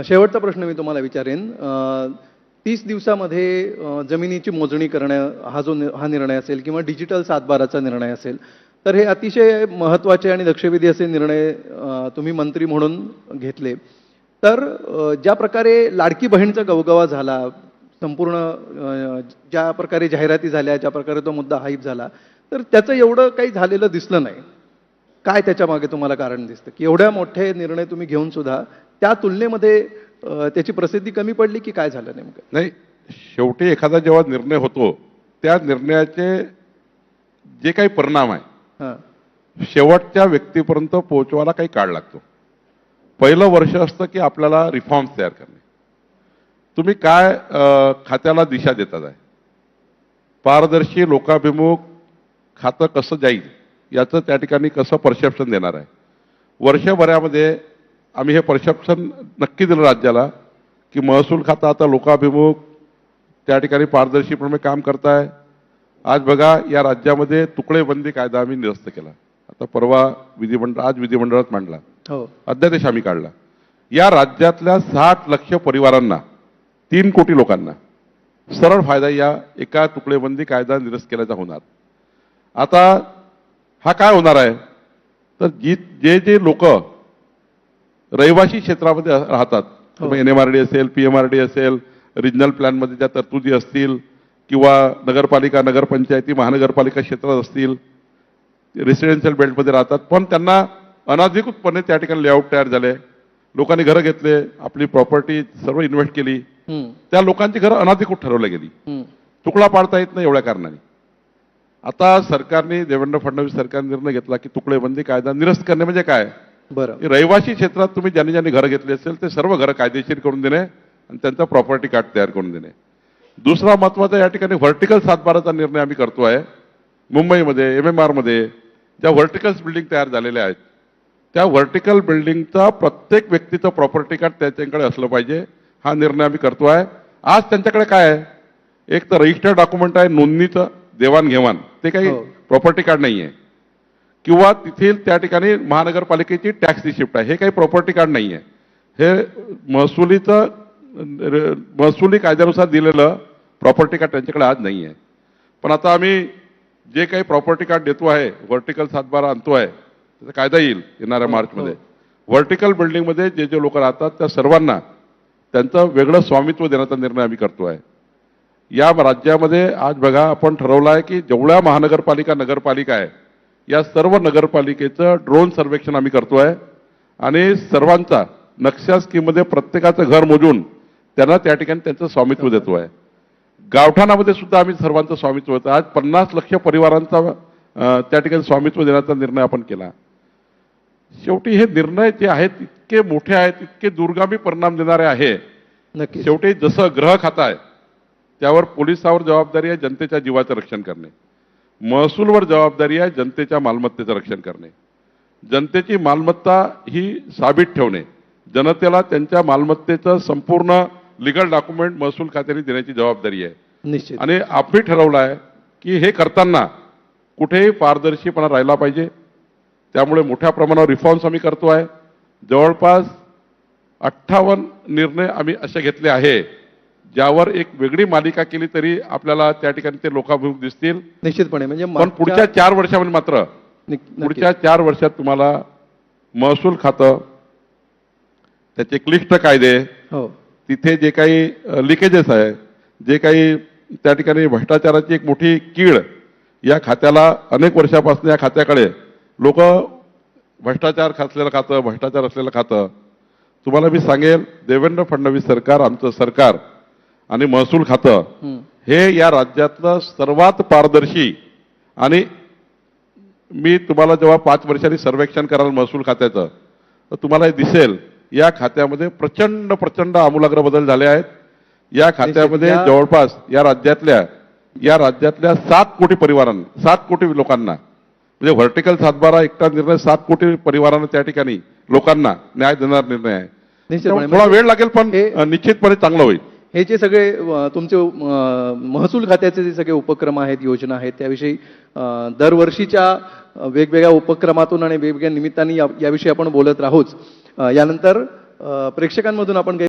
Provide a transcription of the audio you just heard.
शेवटचा प्रश्न मी तुम्हाला विचारेन. 30 दिवसामध्ये जमिनीची मोजणी करणं हा निर्णय असेल किंवा डिजिटल सातबाराचा निर्णय असेल, तर हे अतिशय महत्त्वाचे आणि लक्षवेधी असे निर्णय तुम्ही मंत्री म्हणून घेतले. तर ज्या प्रकारे लाडकी बहीणचा गवगवा झाला, संपूर्ण ज्या प्रकारे जाहिराती झाल्या, ज्या प्रकारे तो मुद्दा हाईप झाला, तर त्याचं एवढं काही झालेलं दिसलं नाही. काय त्याच्यामागे तुम्हाला कारण दिसतं, की एवढ्या मोठे निर्णय तुम्ही घेऊन सुद्धा त्या तुलनेमध्ये त्याची प्रसिद्धी कमी पडली, की काय झालं नेमकं? नाही, शेवटी एखादा जेव्हा निर्णय होतो त्या निर्णयाचे जे काही परिणाम आहे हां. शेवटच्या व्यक्तीपर्यंत पोहोचवायला काही काळ लागतो. पहिलं वर्ष असतं की आपल्याला रिफॉर्म्स तयार करणे. तुम्ही काय खात्याला दिशा देतात आहे, पारदर्शी लोकाभिमुख खातं कसं जाईल याचं त्या ठिकाणी कसं परसेप्शन देणार आहे. वर्षभरामध्ये आम्ही हे परसेप्शन नक्की दिलं राज्याला की महसूल खातं आता लोकाभिमुख त्या ठिकाणी पारदर्शीपणे काम करताय. आज बघा या राज्यामध्ये तुकडेबंदी कायदा आम्ही निरस्त केला. आता परवा आज विधिमंडळात मांडला, हो, अध्यादेश आम्ही काढला. या राज्यातल्या 60 लाख परिवारांना 3 कोटी लोकांना सरळ फायदा या एका तुकडेबंदी कायदा निरस्त केल्याचा होणार. आता हा काय होणार आहे, तर जे लोक रहिवासी क्षेत्रामध्ये राहतात, NMRD असेल, PMRD असेल, रिजनल प्लॅनमध्ये ज्या तरतुदी असतील किंवा नगरपालिका, नगरपंचायती, महानगरपालिका क्षेत्रात असतील, रेसिडेन्शियल बेल्टमध्ये राहतात, पण त्यांना अनधिकृतपणे त्या ठिकाणी लेआउट तयार झाले, लोकांनी घरं घेतले, आपली प्रॉपर्टी सर्व इन्व्हेस्ट केली, त्या लोकांची घरं अनधिकृत ठरवली गेली. तुकडा पाडता येत नाही एवढ्या कारणाने. आता सरकारने, देवेंद्र फडणवीस सरकारने निर्णय घेतला की तुकडेबंदी कायदा निरस्त करणे म्हणजे काय, बरं, रहिवासी क्षेत्रात तुम्ही ज्यांनी ज्यांनी घरं घेतली असेल ते सर्व घरं कायदेशीर करून देणे आणि त्यांचा प्रॉपर्टी कार्ड तयार करून देणे. दुसरा महत्त्वाचा या ठिकाणी व्हर्टिकल सातबाराचा निर्णय आम्ही करतोय. मुंबईमध्ये MMR मध्ये ज्या व्हर्टिकल्स बिल्डिंग तयार झालेल्या आहेत त्या व्हर्टिकल बिल्डिंगचा प्रत्येक व्यक्तीचं प्रॉपर्टी कार्ड त्याच्याकडे असलं पाहिजे, हा निर्णय आम्ही करतोय. आज त्यांच्याकडे काय आहे, एक तर रजिस्टर्ड डॉक्युमेंट आहे, नोंदणीचं देवाणघेवाण, ते काही प्रॉपर्टी कार्ड नाही आहे, किंवा तिथील त्या ठिकाणी महानगरपालिकेची टॅक्स रिसिप्ट आहे, हे काही प्रॉपर्टी कार्ड नाही आहे. हे महसुली कायद्यानुसार दिलेलं प्रॉपर्टी कार्ड त्यांच्याकडे आज नाही आहे. पण आता आम्ही जे काही प्रॉपर्टी कार्ड देतो आहे, व्हर्टिकल सातबारा आणतो आहे, त्याचा कायदा येईल येणाऱ्या मार्चमध्ये. व्हर्टिकल बिल्डिंगमध्ये जे जे लोक राहतात त्या सर्वांना त्यांचं वेगळं स्वामित्व देण्याचा निर्णय आम्ही करतोय. या राज्यामध्ये आज बघा आपण ठरवलं आहे की जेवढ्या महानगरपालिका, नगरपालिका आहे या सर्व नगरपालिकेचं ड्रोन सर्वेक्षण आम्ही करतोय आणि सर्वांचा नक्षा स्कीममध्ये प्रत्येकाचं घर मोजून त्यांना त्या ठिकाणी त्यांचं स्वामित्व देतोय. गावठाणामध्ये सुद्धा आम्ही सर्वांचं स्वामित्व होतं. आज 50 लाख परिवारांचा त्या ठिकाणी स्वामित्व देण्याचा निर्णय आपण केला. शेवटी हे निर्णय जे आहेत इतके मोठे आहेत, इतके दूरगामी परिणाम देणारे आहे. नक्की. शेवटी जसं गृह खातं आहे त्यावर पोलिसावर जबाबदारी आहे जनतेच्या जीवाचं रक्षण करणे, महसूलवर जबाबदारी आहे जनतेच्या मालमत्तेचं रक्षण करणे. जनतेची मालमत्ता ही साबीत ठेवणे, जनतेला त्यांच्या मालमत्तेचं संपूर्ण लिगल डॉक्युमेंट महसूल खात्याने देण्याची जबाबदारी आहे. निश्चित. आणि आम्ही ठरवलं आहे की हे करताना कुठेही पारदर्शीपणा राहिला पाहिजे. त्यामुळे मोठ्या प्रमाणावर रिफॉर्म्स आम्ही करतो आहे. जवळपास 58 निर्णय आम्ही असे घेतले आहे ज्यावर एक वेगळी मालिका केली तरी आपल्याला त्या ठिकाणी ते लोकाभिमुख दिसतील निश्चितपणे. म्हणजे पण पुढच्या 4 वर्षामध्ये मात्र पुढच्या 4 वर्षात तुम्हाला महसूल खातं, त्याचे क्लिष्ट कायदे, हो, तिथे जे काही लिकेजेस आहे, जे काही त्या ठिकाणी भ्रष्टाचाराची एक मोठी कीड या खात्याला अनेक वर्षापासून या खात्याकडे लोक भ्रष्टाचार असलेलं खातं, भ्रष्टाचार असलेलं खातं. तुम्हाला मी सांगेल देवेंद्र फडणवीस सरकार, आमचं सरकार आणि महसूल खातं हे या राज्यातलं सर्वात पारदर्शी, आणि मी तुम्हाला जेव्हा 5 वर्षांनी सर्वेक्षण कराल महसूल खात्याचं तर तुम्हाला हे दिसेल या खात्यामध्ये प्रचंड आमूलाग्र बदल झाले आहेत. या खात्यामध्ये जवळपास या राज्यातल्या 7 कोटी परिवारांना, 7 कोटी लोकांना, म्हणजे व्हर्टिकल सातबारा एकटा निर्णय 7 कोटी परिवारांना त्या ठिकाणी लोकांना न्याय देणार निर्णय आहे. थोडा वेळ लागेल पण निश्चितपणे चांगलं होईल. हे जे सगळे तुमचे महसूल खात्याचे जे सगळे उपक्रम आहेत, योजना आहेत, त्याविषयी दरवर्षीच्या वेगवेगळ्या उपक्रमातून आणि वेगवेगळ्या निमित्ताने याविषयी आपण बोलत राहूच. यानंतर प्रेक्षकांमधून आपण काही